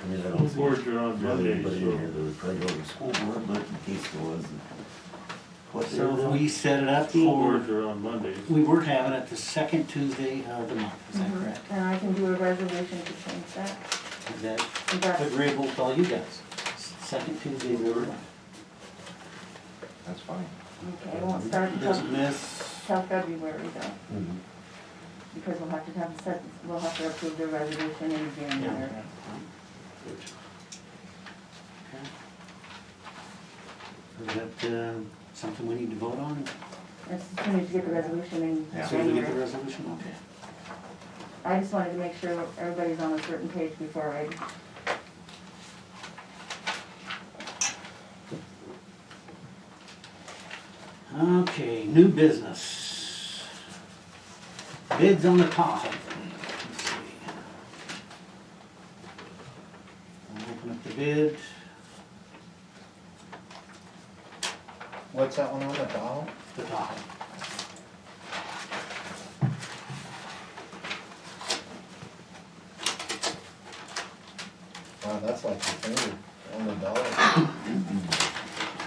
I mean, I don't see Boards are on really Monday, anybody in so. here that would probably go to the school board, but in case there was. What day So is if it? we set it up School for, boards are on Mondays. we were having it the second Tuesday of the month, is that Mhm. correct? And I can do a resolution to change that. Is that Is that- agreeable to all you guys? Second Tuesday of the month. That's fine. Okay, it won't start until Doesn't miss, February though, Mhm. because we'll have to approve the resolution in January. is that something we need to vote on? As soon as you get the resolution in Yeah. As soon as we get the January. resolution, okay. I just wanted to make sure everybody's on a certain page before I, Okay, new business. Bids on the TOF. Let's see. I'll open up the bid. What's that one on the doll? The TOF. Wow, that's like your finger on the dollar.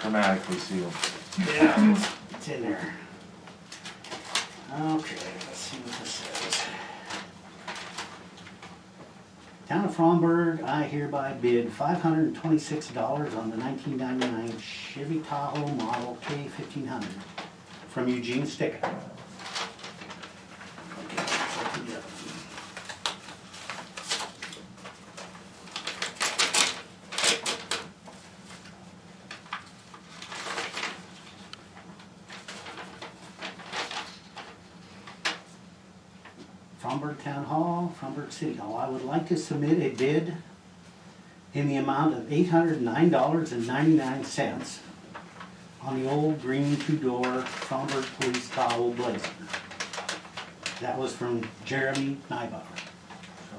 Hermetically sealed. Yeah, it's in there. Okay, let's see what this says. Town of Fromberg, I hereby bid $526 on the 1999 Chevy Tahoe Model K1500 from Eugene Stickett. Okay, let's open it up. Fromberg Town Hall, Fromberg City Hall. I would like to submit a bid in the amount of $809.99 on the old green two-door Fromberg Police Tahoe Blazer. That was from Jeremy Nybauer. So,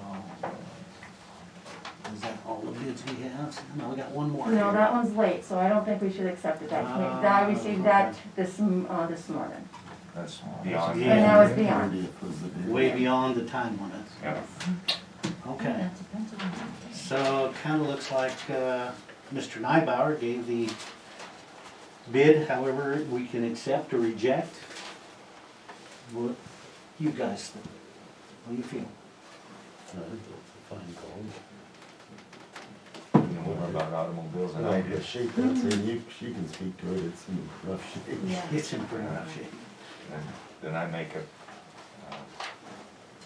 is that all the bids we have? No, we got one more. no, here. that one's late, so I don't think we should accept it. I received that this morning. That's beyond. Yeah. And that was beyond. 30th was the bid. Way beyond the time limit. Yeah. Okay. So it kind of looks like Mr. Nybauer gave the bid, however, we can accept or reject. What you guys think? What do you feel? I think that's a fine call. You know more about automobiles than I I like do. the shape that's in, you can speak to it, it's in rough shape. Yeah. It's in pretty rough shape. And then I make a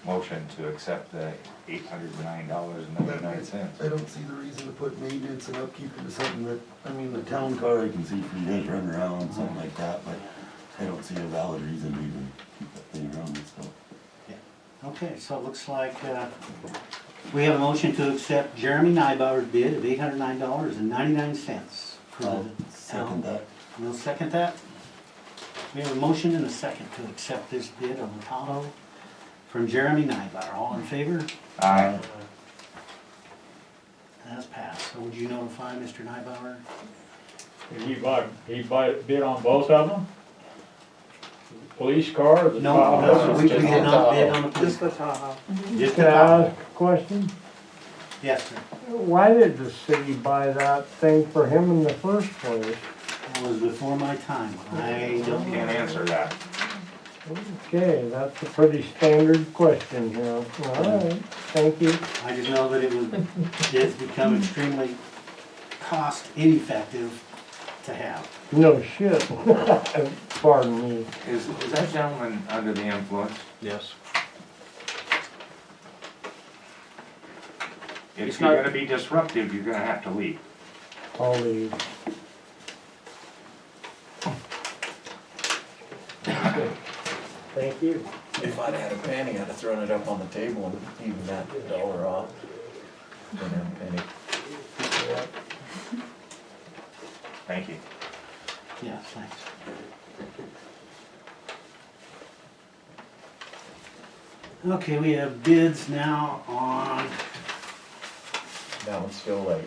motion to accept the $809.99. I don't see the reason to put maintenance and upkeep into something that, I mean, the town car, I can see for you guys running around, something like that, but I don't see a valid reason to even keep that thing around and stuff. Okay, so it looks like we have a motion to accept Jeremy Nybauer's bid of $809.99 for I'll the second town. that. You'll second that? We have a motion and a second to accept this bid on the Tahoe from Jeremy Nybauer. All in favor? Aye. That's passed. So would you notify Mr. Nybauer? He bid on both of them? Police car or the No, Tahoe? we did not bid on the police. Just the Tahoe. Just the Can I Tahoe. ask a question? Yes, sir. Why did the city buy that thing for him in the first place? That was before my time. I don't Can't answer that. Okay, that's a pretty standard question here. All right, thank you. I just know that it's become extremely cost ineffective to have. No shit. Pardon me. Is that gentleman under the influence? Yes. If It's you're not- gonna be disruptive, you're gonna have to leave. I'll leave. Thank you. If I'd had a penny, I'd have thrown it up on the table and even that dollar off. Didn't have a penny. Thank you. Yeah, thanks. Okay, we have bids now on, That one's still late.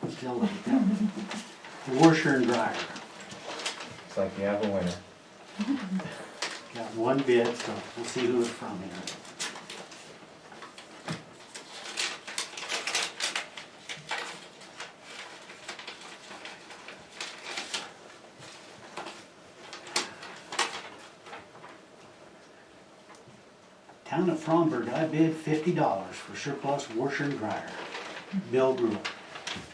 still like that, the washer and dryer. It's like you have a winner. Got one bid, so we'll see who it's from here. Town of Fromberg, I bid $50 for surplus washer and dryer. Bill Rule.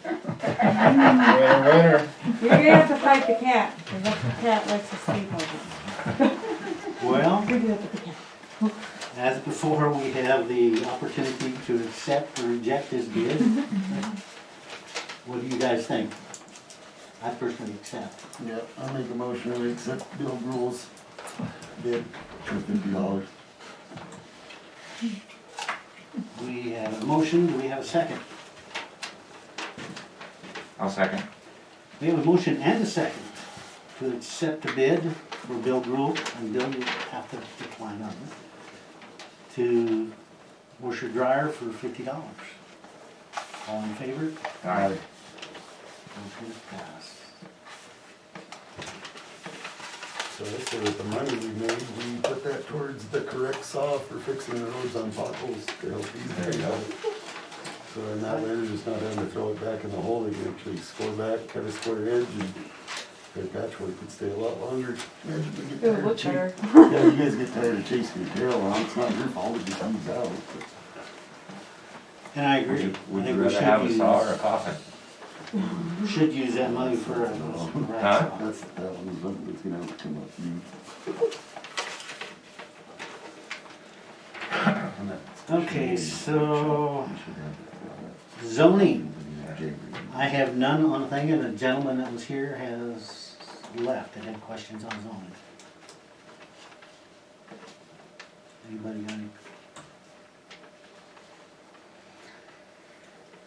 Winner, winner. You're gonna have to fight the cat, because the cat likes to sleep over. Well, You're gonna have to cat. as before, we have the opportunity to accept or reject this bid. What do you guys think? I personally accept. Yeah, I'll make a motion to accept Bill Rule's bid for $50. We have a motion, do we have a second? I'll second. We have a motion and a second to accept the bid for Bill Rule, and Bill, you have to decline on it, to washer dryer for $50. All in favor? Aye. Motion is passed. So I say with the money we made, we put that towards the correct saw for fixing the roads on potholes to help these guys out. So in that way, they're just not having to throw it back in the hole, they can actually score back, cut a square edge, and their patchwork would stay a lot longer. Imagine we get It would tired of look chasing. better. Yeah, you guys get tired of chasing your tail around, it's not your fault, it just comes out. And I Would agree. you, would I you think we rather have a should saw or a coffin? should use that money for a Huh? right saw. That's, that one's something that's gonna have to come up huge. And that's- Okay, so We should have it. zoning. Jay, I have none on the thing, and the gentleman that was here has left and had questions on zoning. Anybody got any?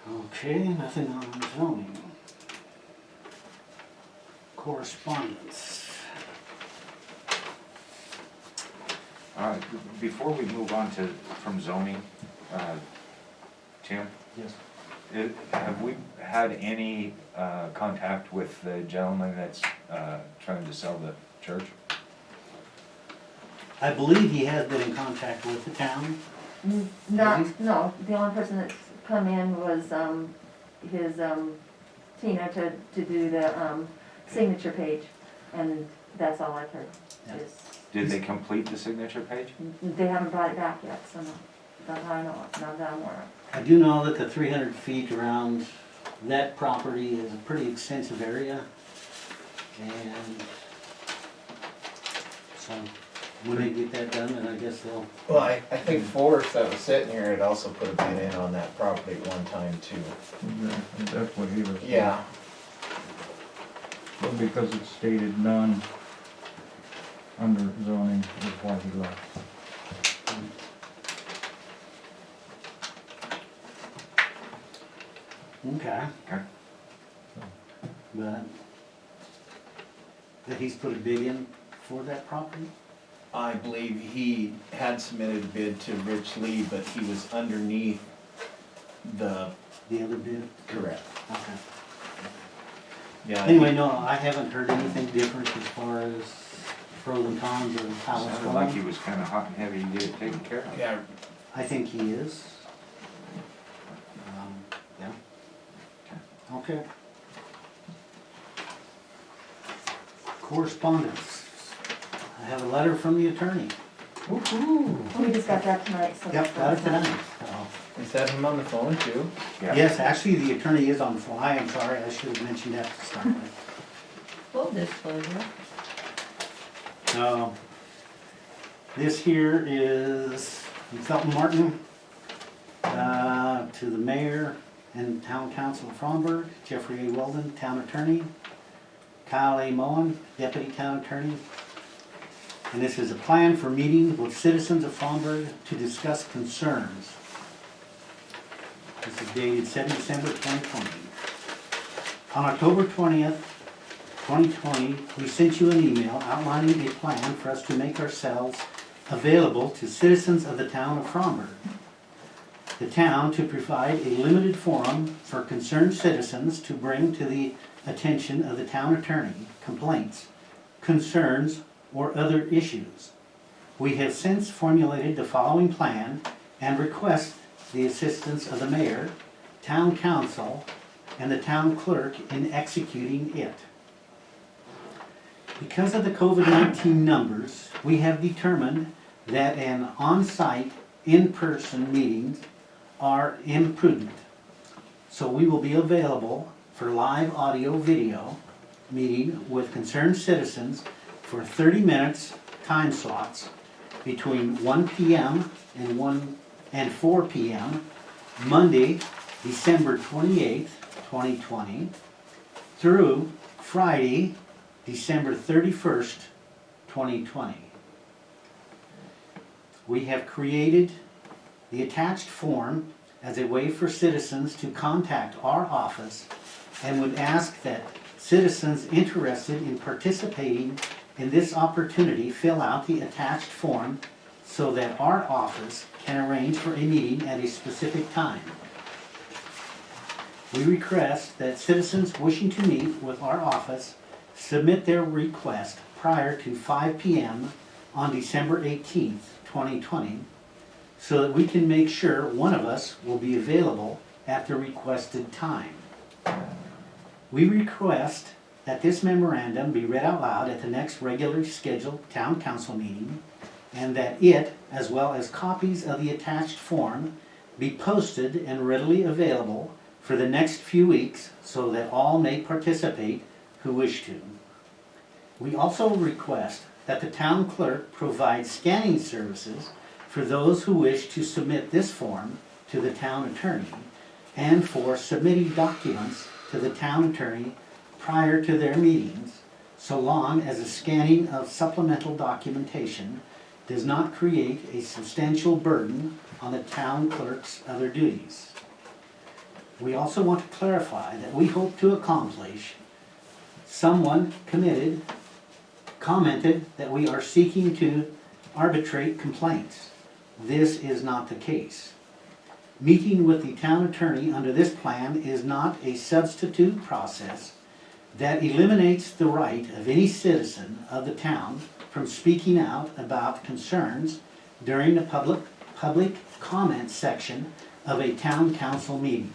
Okay, nothing on zoning. Correspondence. Before we move on to, from zoning, Tim, Yes. have we had any contact with the gentleman that's trying to sell the church? I believe he has been in contact with the town. Not, no, the only person that's come in was, his, Tina to do the, signature page, and that's all I've heard. Yeah. Is- Did they complete the signature page? They haven't brought it back yet, so no, not that I know of, not that I'm aware of. I do know that the 300 feet around that property is a pretty extensive area. And so when they get that done, then I guess they'll, Well, I think Forrest that was sitting here had also put a bid in on that property at one time too. That's what he was. Yeah, But because it stated none under zoning is why he left. okay. Okay. But that he's put a bid in for that property? I believe he had submitted a bid to Rich Lee, but he was underneath the, The other bid? correct. Okay. Yeah. Anyway, no, I haven't heard anything different as far as pros and cons of how it's Sounded like he going. was kinda hot and heavy to get it taken care of. Yeah, I think he is. Yeah. Okay. Correspondence. I have a letter from the attorney. We just got that tonight, so. Yep, got it tonight. So, is that him on the phone too? Yeah. yes, actually, the attorney is on the phone. I am sorry, I should have mentioned that to start with. Full disclosure. So, this here is from Felton Martin, to the mayor and town council of Fromberg, Jeffrey A. Weldon, town attorney, Kyle A. Mullen, deputy town attorney. And this is a plan for meeting with citizens of Fromberg to discuss concerns. This is dated 7 December 2020. On October 20th, 2020, we sent you an email outlining a plan for us to make ourselves available to citizens of the town of Fromberg. The town to provide a limited forum for concerned citizens to bring to the attention of the town attorney complaints, concerns, or other issues. We have since formulated the following plan and request the assistance of the mayor, town council, and the town clerk in executing it. Because of the COVID-19 numbers, we have determined that an on-site in-person meetings are imprudent. So we will be available for live audio video meeting with concerned citizens for 30 minutes time slots between 1 p.m. and 4 p.m. Monday, December 28th, 2020 through Friday, December 31st, 2020. We have created the attached form as a way for citizens to contact our office and would ask that citizens interested in participating in this opportunity fill out the attached form so that our office can arrange for a meeting at a specific time. We request that citizens wishing to meet with our office submit their request prior to 5 p.m. on December 18th, 2020, so that we can make sure one of us will be available at the requested time. We request that this memorandum be read out loud at the next regularly scheduled town council meeting, and that it, as well as copies of the attached form, be posted and readily available for the next few weeks so that all may participate who wish to. We also request that the town clerk provide scanning services for those who wish to submit this form to the town attorney and for submitting documents to the town attorney prior to their meetings, so long as the scanning of supplemental documentation does not create a substantial burden on the town clerk's other duties. We also want to clarify that we hope to accomplish. Someone commented that we are seeking to arbitrate complaints. This is not the case. Meeting with the town attorney under this plan is not a substitute process that eliminates the right of any citizen of the town from speaking out about concerns during the public comment section of a town council meeting.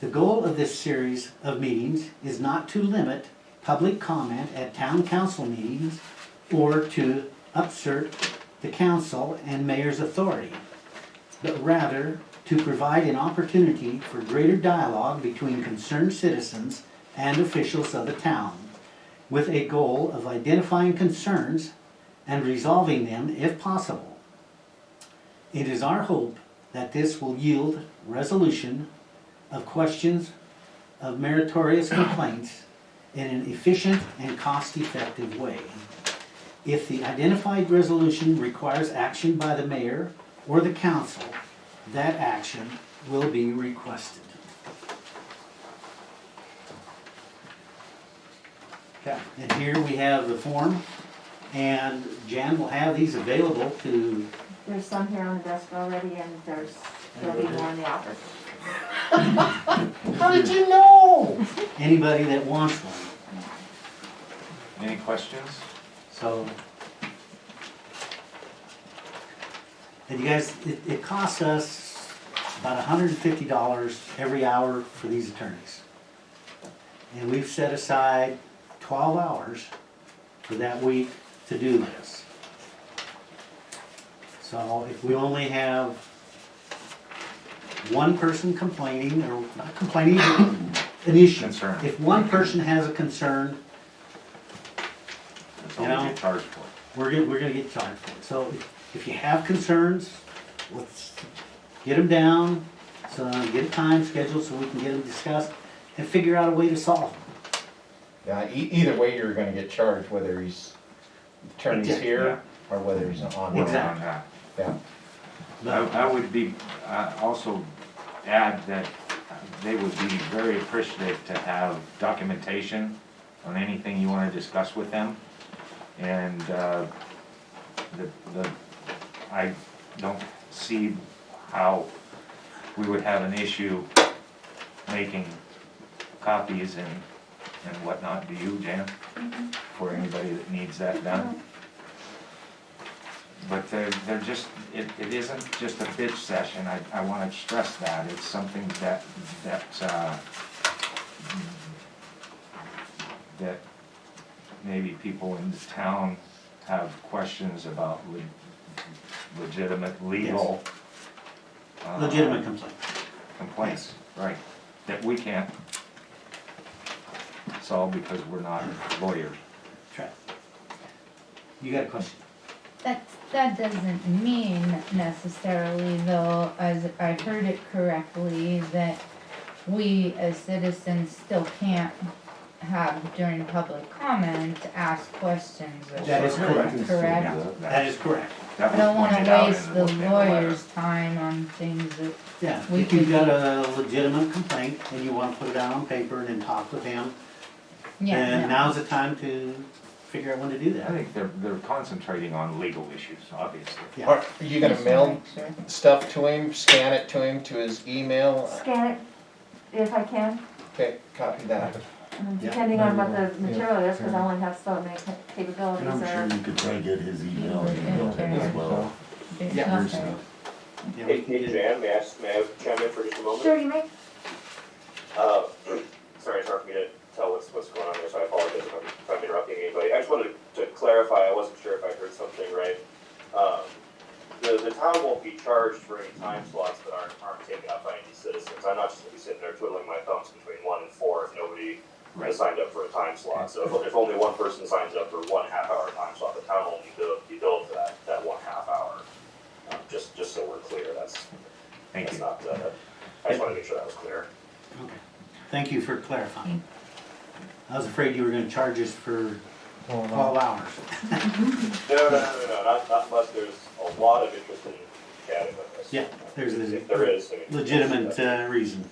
The goal of this series of meetings is not to limit public comment at town council meetings or to usurp the council and mayor's authority, but rather to provide an opportunity for greater dialogue between concerned citizens and officials of the town, with a goal of identifying concerns and resolving them if possible. It is our hope that this will yield resolution of questions of meritorious complaints in an efficient and cost-effective way. If the identified resolution requires action by the mayor or the council, that action will be requested. Okay, and here we have the form, and Jan will have these available to... There's some here on the desk already, and there'll be more in the office. How did you know? Anybody that wants one. Any questions? So, and you guys, it costs us about $150 every hour for these attorneys. And we've set aside 12 hours for that week to do this. So if we only have one person complaining, or not complaining, but an issue. Concern. If one person has a concern, That's You all we know? get charged for. we're gonna get charged for it. So if you have concerns, let's get them down, so get a time scheduled so we can get them discussed and figure out a way to solve them. Yeah, either way, you're gonna get charged, whether he's, attorney's Yeah. here or whether he's on. Exactly. On that. Yeah. I would be, also add that they would be very appreciative to have documentation on anything you wanna discuss with them. And, I don't see how we would have an issue making copies and whatnot. Do you, Jan? For anybody that needs that done? But they're just, it isn't just a bitch session, I wanna stress that, it's something that maybe people in the town have questions about legitimate, legal. Legitimate complaint. Complaints, right, that we can't solve because we're not lawyers. That's right. You got a question? That doesn't mean necessarily though, as I heard it correctly, that we as citizens still can't have during public comment, ask questions or That is something, correct? Yeah, That is correct. that I don't was wanna pointed out in waste the in letter. lawyer's time on things that, Yeah, We if you've can- got a legitimate complaint and you wanna put it out on paper and then talk with him, yeah, then no. now's the time to figure out when to do I that. think they're concentrating on legal issues, obviously. Yeah. Are you gonna Just to mail make sure. stuff to him, scan it to him to his email? Scan it if I can, Okay, copy that. and Yeah. depending on what the material is, because I only have so many capabilities. And I'm sure you could try to get his email Yeah. as well. Yeah. Okay. Yeah, Hey, we can hey get- Jan, may I chime in for just a moment? Sure, you may. Sorry, it's hard for me to tell what's going on there, so I apologize if I'm interrupting anybody. I just wanted to clarify, I wasn't sure if I heard something right. The town won't be charged for any time slots that aren't taken up by any citizens. I'm not just gonna be sitting there twiddling my thumbs between 1 and 4 if nobody has signed up for a time slot. So if only one person signs up for 1 half-hour time slot, the town will be billed for that 1 half hour. Just so we're clear, Thank that's you. not, I just wanted to make sure that was clear. Okay. Thank you for clarifying. I was afraid you were gonna charge us for 12 hours. No, not unless there's a lot of interest in chatting with us. Yeah, there's If there is, I mean. legitimate reason.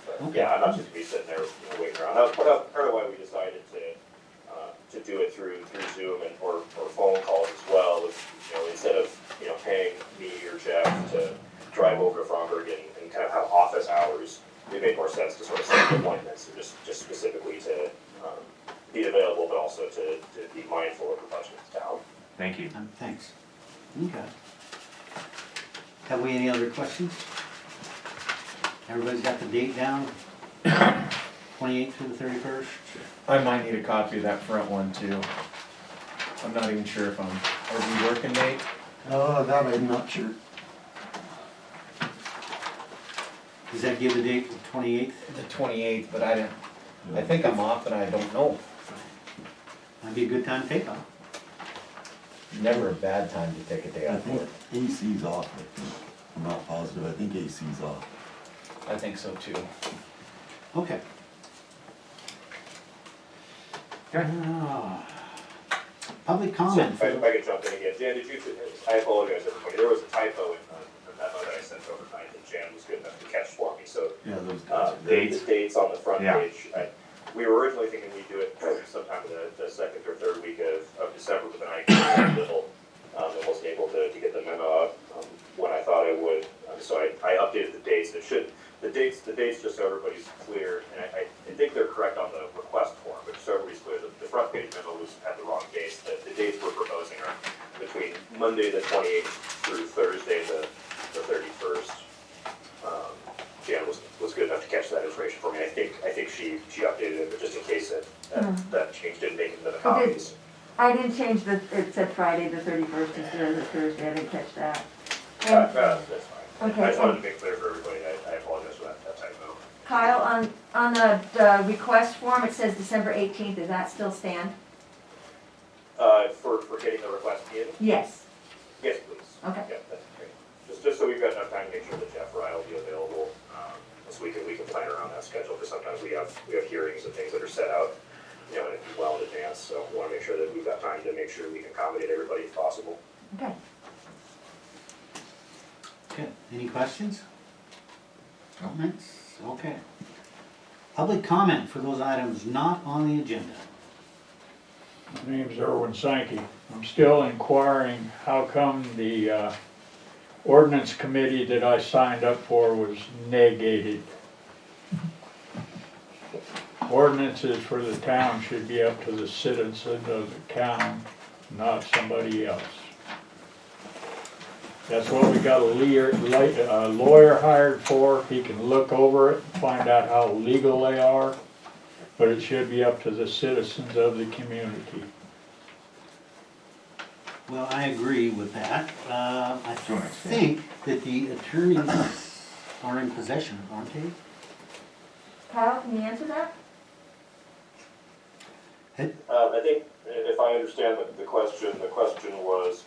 But, yeah, I'm not just gonna be sitting there, waiting around. That was part of why we decided to do it through Zoom or phone calls as well, was, instead of, paying me or Jeff to drive over to Fromberg and kind of have office hours, it made more sense to sort of set appointments, and just specifically to, be available, but also to be mindful of the budget of the town. Thank you. Thanks. Okay. Have we any other questions? Everybody's got the date down? 28th to the 31st? I might need a copy of that front one too. I'm not even sure if are we working, Nate? Oh, that I'm not sure. Does that give the date, the 28th? The 28th, but I think I'm off, but I don't know. That'd be a good time to take off. Never a bad time to take a day I off think work. AC's off, I think. I'm not positive, I think AC's off. I think so too. Okay. Public comment. If I could jump in again, Jan, I apologize everybody, there was a typo in the memo that I sent overnight that Jan was good enough to catch for me, so. Yeah, those guys. The dates on the front Yeah. page, we were originally thinking we'd do it sometime in the second or third week of December, but then I got a little, and wasn't able to get the memo out when I thought I would. So I updated the dates, the dates just so everybody's clear, and I think they're correct on the request form, but just so everybody's clear, the front page memo was at the wrong dates. The dates we're proposing are between Monday the 28th through Thursday the 31st. Jan was good enough to catch that information for me. I think she updated it, but just in case that change didn't make it into the copies. I didn't change it said Friday the 31st instead of the Thursday, I didn't catch that. That's fine. Okay, I just wanted to make clear for everybody, I apologize for that typo. Kyle, on the request form, it says December 18th, does that still stand? For getting the request in, Yes. yes, please. Okay. Yeah, that's great. Just so we've got enough time to make sure that Jeff Ryle will be available, so we can plan around that schedule, because sometimes we have hearings and things that are set out, well in advance, so we wanna make sure that we've got time to make sure we can accommodate everybody if possible. Okay. Okay, any questions? Comments? Okay. Public comment for those items not on the agenda. My name's Erwin Sankey. I'm still inquiring how come the ordinance committee that I signed up for was negated. Ordinances for the town should be up to the citizens of the town, not somebody else. That's what we got a lawyer hired for. He can look over it and find out how legal they are, but it should be up to the citizens of the community. Well, I agree with that. I To an extent. think that the attorneys are in possession, aren't they? Kyle, can you answer that? I think, if I understand the question was,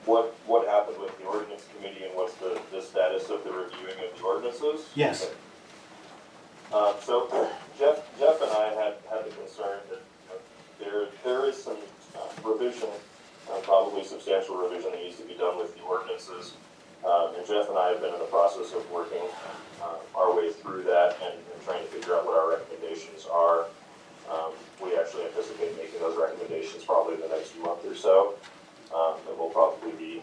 what happened with the ordinance committee and what's the status of the reviewing of the ordinances? Yes. So Jeff and I had the concern that there is some revision, probably substantial revision that needs to be done with the ordinances. And Jeff and I have been in the process of working our way through that and trying to figure out what our recommendations are. We actually anticipate making those recommendations probably in the next month or so. And we'll probably be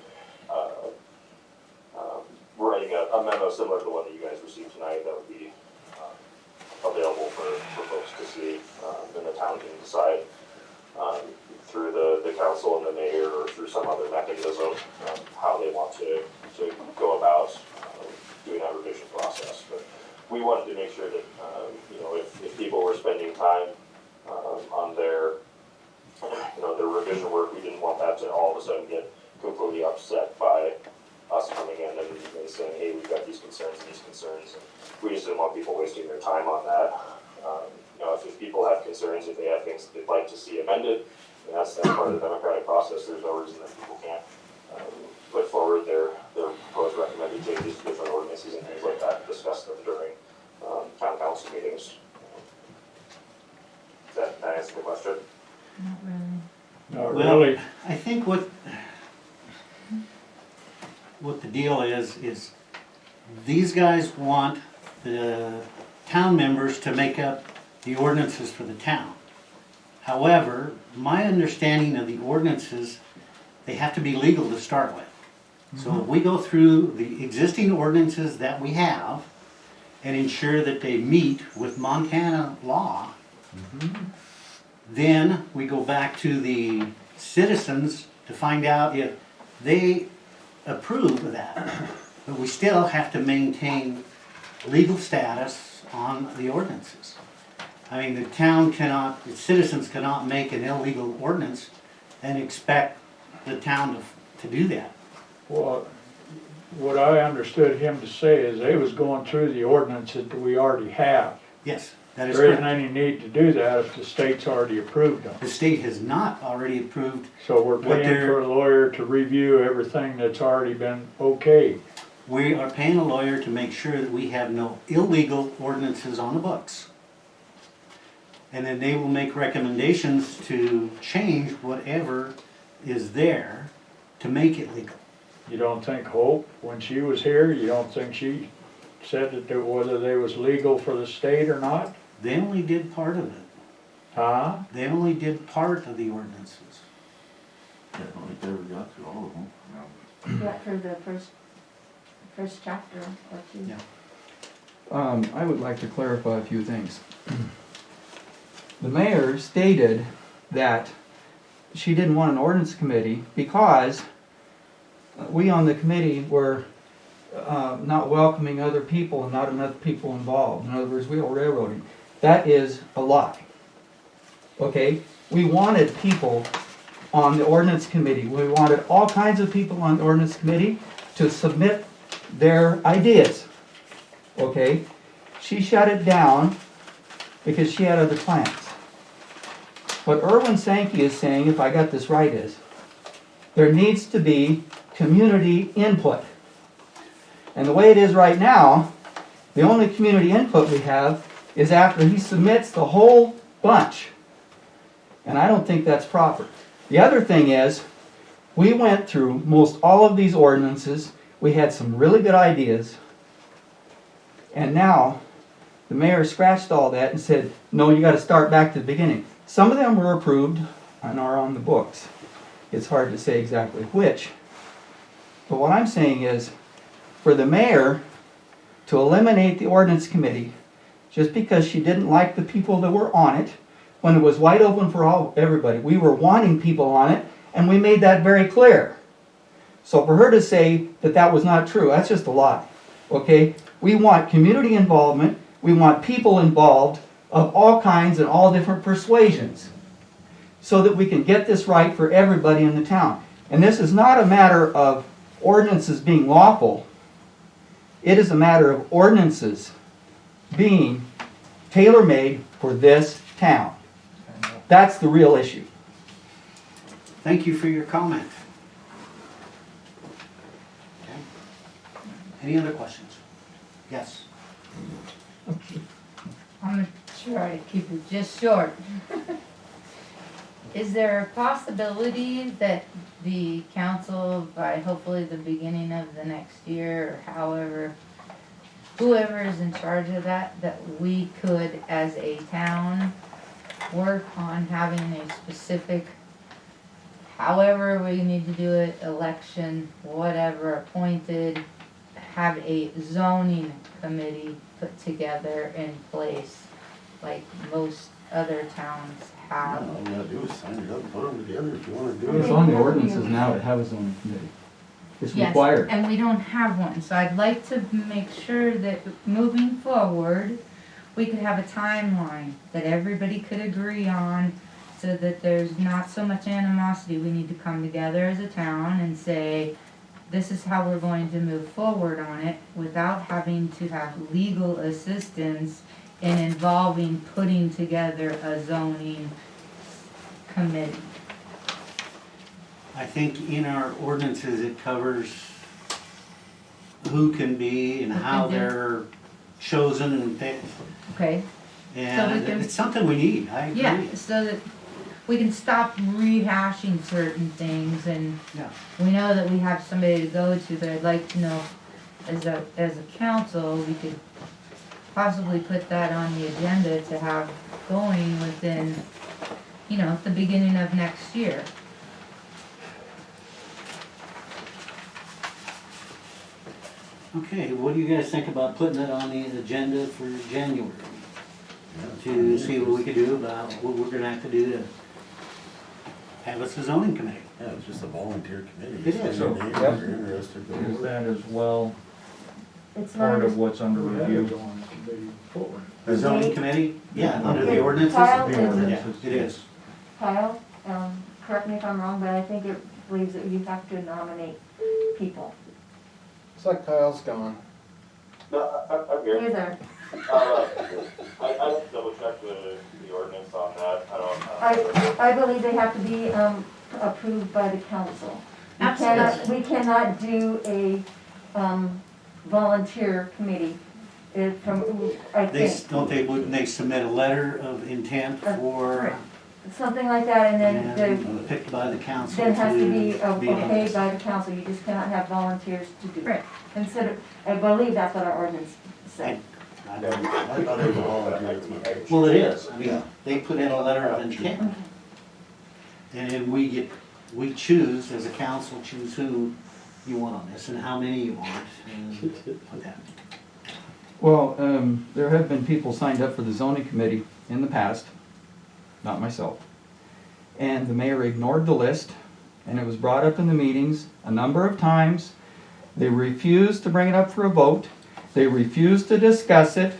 writing a memo similar to the one that you guys received tonight that would be available for folks to see, and the town can decide through the council and the mayor or through some other mechanism how they want to go about doing that revision process. But we wanted to make sure that if people were spending time on their their revision work, we didn't want that to all of a sudden get completely upset by us coming in and saying, hey, we've got these concerns and these concerns. And we just didn't want people wasting their time on that. If people have concerns, if they have things that they'd like to see amended, and that's part of the democratic process, there's no reason that people can't put forward their proposed recommended changes to different ordinances and things like that and discuss them during town council meetings. Does that answer the question? Not really. Not Well, really. I think what the deal is these guys want the town members to make up the ordinances for the town. However, my understanding of the ordinances, they have to be legal to start with. So if we go through the existing ordinances that we have and ensure that they meet with Montana law, then we go back to the citizens to find out if they approve of that. But we still have to maintain legal status on the ordinances. I mean, the citizens cannot make an illegal ordinance and expect the town to do that. Well, what I understood him to say is they was going through the ordinances that we already have. Yes, that is There isn't correct. any need to do that if the state's already approved them. The state has not already approved. So we're What paying they're- for a lawyer to review everything that's already been okayed. We are paying a lawyer to make sure that we have no illegal ordinances on the books. And then they will make recommendations to change whatever is there to make it legal. You don't think Hope, when she was here, you don't think she said whether they was legal for the state or not? They only did part of it. Huh? They only did part of the ordinances. I don't think they ever got through all of them. Got through the first chapter or two. Yeah. I would like to clarify a few things. The mayor stated that she didn't want an ordinance committee because we on the committee were not welcoming other people and not enough people involved. In other words, we were railroading. That is a lie. Okay? We wanted people on the ordinance committee. We wanted all kinds of people on the ordinance committee to submit their ideas. Okay? She shut it down because she had other plans. What Erwin Sankey is saying, if I got this right, is there needs to be community input. And the way it is right now, the only community input we have is after he submits the whole bunch. And I don't think that's proper. The other thing is, we went through most all of these ordinances. We had some really good ideas. And now, the mayor scratched all that and said, no, you got to start back to the beginning. Some of them were approved and are on the books. It's hard to say exactly which. But what I'm saying is, for the mayor to eliminate the ordinance committee just because she didn't like the people that were on it, when it was wide open for everybody. We were wanting people on it, and we made that very clear. So for her to say that that was not true, that's just a lie. Okay? We want community involvement. We want people involved of all kinds and all different persuasions so that we can get this right for everybody in the town. And this is not a matter of ordinances being lawful. It is a matter of ordinances being tailor-made for this town. That's the real issue. Thank you for your comment. Okay. Any other questions? Yes. I'm gonna try to keep it just short. Is there a possibility that the council, by hopefully the beginning of the next year, or however, whoever is in charge of that, that we could, as a town, work on having a specific, however we need to do it, election, whatever, appointed, have a zoning committee put together in place, like most other towns have? All you gotta do is sign it up and put them together if you wanna do It's it. on the ordinances now to have a zoning committee. It's Yes, required. and we don't have one, so I'd like to make sure that moving forward, we could have a timeline that everybody could agree on, so that there's not so much animosity. We need to come together as a town and say, this is how we're going to move forward on it, without having to have legal assistance in involving putting together a zoning committee. I think in our ordinances, it covers who can be and how they're chosen and things. Okay? And we can- it's something we need, I agree. Yeah, so that we can stop rehashing certain things, and Yeah. we know that we have somebody to go to, but I'd like to know, as a council, we could possibly put that on the agenda to have going within, the beginning of next year. Okay, what do you guys think about putting it on the agenda for January? To see what we can do about what we're gonna have to do to have us a zoning committee. Yeah, it's just a volunteer committee. It is. So if Yep. you're interested, go Is for it. that as well It's part not, of what's under We had review? it on the forward. A zoning committee? Yeah, under the ordinances? Kyle, Yeah, is it is. Kyle, correct me if I'm wrong, but I think it believes that you have to nominate people. Looks like Kyle's gone. No, I'm here. Hey there. I double checked the ordinance on that, I don't. I believe they have to be approved by the council. Absolutely. We cannot do a volunteer committee. Wouldn't they submit a letter of intent for, Something like that, and then picked by the council then has to be on okayed this? by the council. You just cannot have volunteers to do it. Right. I believe that's what our ordinance said. I don't- I thought it was a volunteer committee. Well, it is. I mean, they put in a letter of intent. And then we choose, as a council, choose who you want on this and how many you want and what that. Well, there have been people signed up for the zoning committee in the past, not myself. And the mayor ignored the list, and it was brought up in the meetings a number of times. They refused to bring it up for a vote. They refused to discuss it,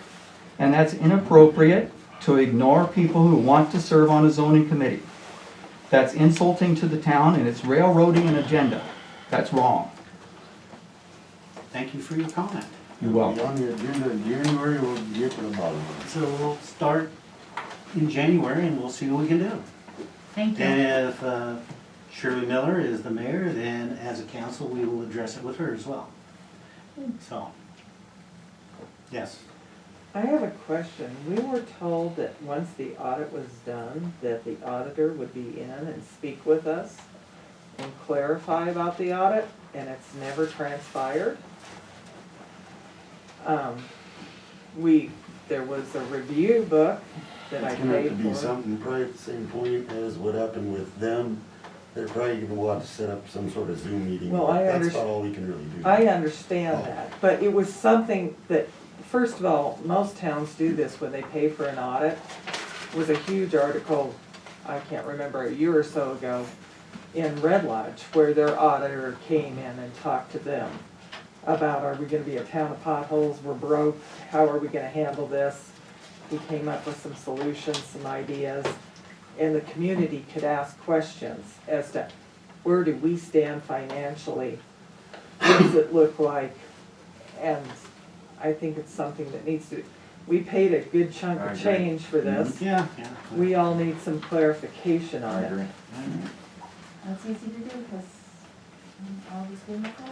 and that's inappropriate to ignore people who want to serve on a zoning committee. That's insulting to the town, and it's railroading an agenda. That's wrong. Thank you for your comment. You're Be welcome. on the agenda in January, we'll get to the bottom of it. So we'll start in January and we'll see what we can do. Thank you. And if Shirley Miller is the mayor, then as a council, we will address it with her as well. So, yes. I have a question. We were told that once the audit was done, that the auditor would be in and speak with us and clarify about the audit, and it's never transpired. There was a review book that I It's gonna have to paid be for. something probably at the same point as what happened with them. They're probably gonna want to set up some sort of Zoom meeting. Well, I That's understand. about all we can really do. I understand that, but it was something that, first of all, most towns do this when they pay for an audit. It was a huge article, I can't remember, a year or so ago, in Red Lodge, where their auditor came in and talked to them about, are we gonna be a town of potholes, we're broke, how are we gonna handle this? He came up with some solutions, some ideas, and the community could ask questions as to where do we stand financially? What does it look like? And I think it's something that needs to, we paid a good chunk I of agree. change for this. Yeah. We all need some clarification on I it. agree. That's easy to do, because I'll just give them a call.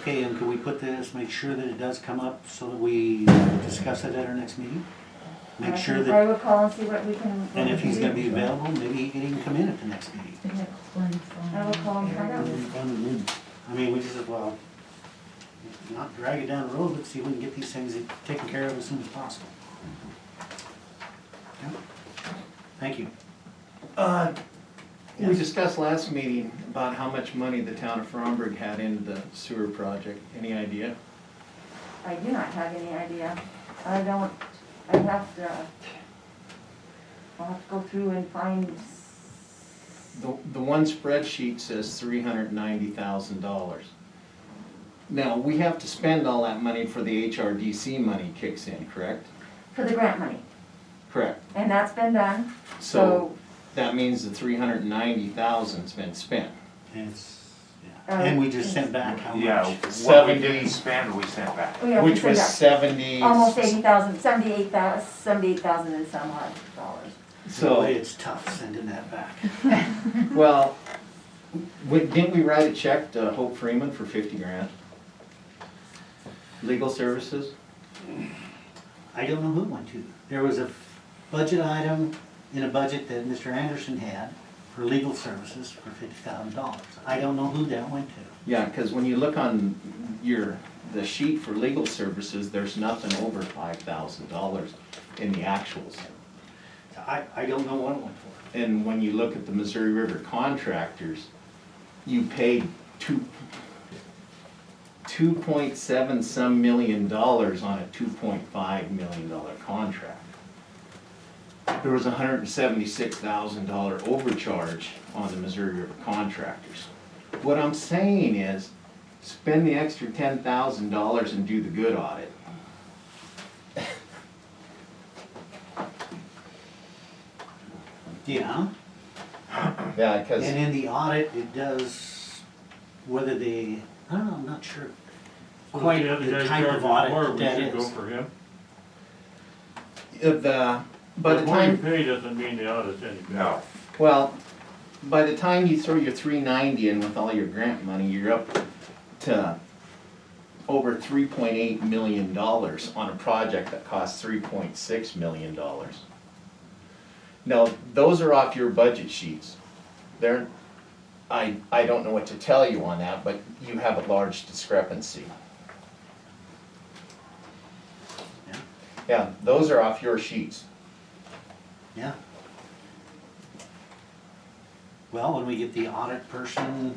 Okay, and can we put this, make sure that it does come up so that we discuss it at our next meeting? Make sure I that, will call and see what we can. what and we if can he's do. gonna be available, maybe he can even come in at the next meeting. I will call and find out. I mean, we just, well, not drag it down the road, but see if we can get these things taken care of as soon as possible. Yeah. Thank you. We discussed last meeting about how much money the town of Fromberg had into the sewer project. Any idea? I do not have any idea. I don't, I'll have to go through and find, The one spreadsheet says $390,000. Now, we have to spend all that money for the HRDC money kicks in, correct? for the grant money, Correct. and that's been done, So so, that means the 390,000's been spent. And it's, yeah. And we just sent back how much? Yeah, what we 70. didn't spend, we sent back. we have to Which send was out 70. almost 80,000, 78,000 and some odd dollars. So it's tough sending that back. Well, didn't we write a check to Hope Freeman for 50 grand? Legal services? I don't know who it went to. There was a budget item in a budget that Mr. Anderson had for legal services for $50,000. I don't know who that went to. Yeah, because when you look on the sheet for legal services, there's nothing over $5,000 in the actuals. I don't know what it went for. And when you look at the Missouri River contractors, you paid 2.7 some million dollars on a $2.5 million contract. There was a $176,000 overcharge on the Missouri River contractors. What I'm saying is, spend the extra $10,000 and do the good audit. Yeah. Yeah, And because in the audit, it does, whether they, I don't know, I'm not sure quite the type of audit that is. for him. By the time, pay doesn't mean the audit's any better. No, well, by the time you throw your 390 in with all your grant money, you're up to over $3.8 million on a project that costs $3.6 million. Now, those are off your budget sheets. I don't know what to tell you on that, but you have a large discrepancy. Yeah, those are off your sheets. Yeah. Well, when we get the audit person,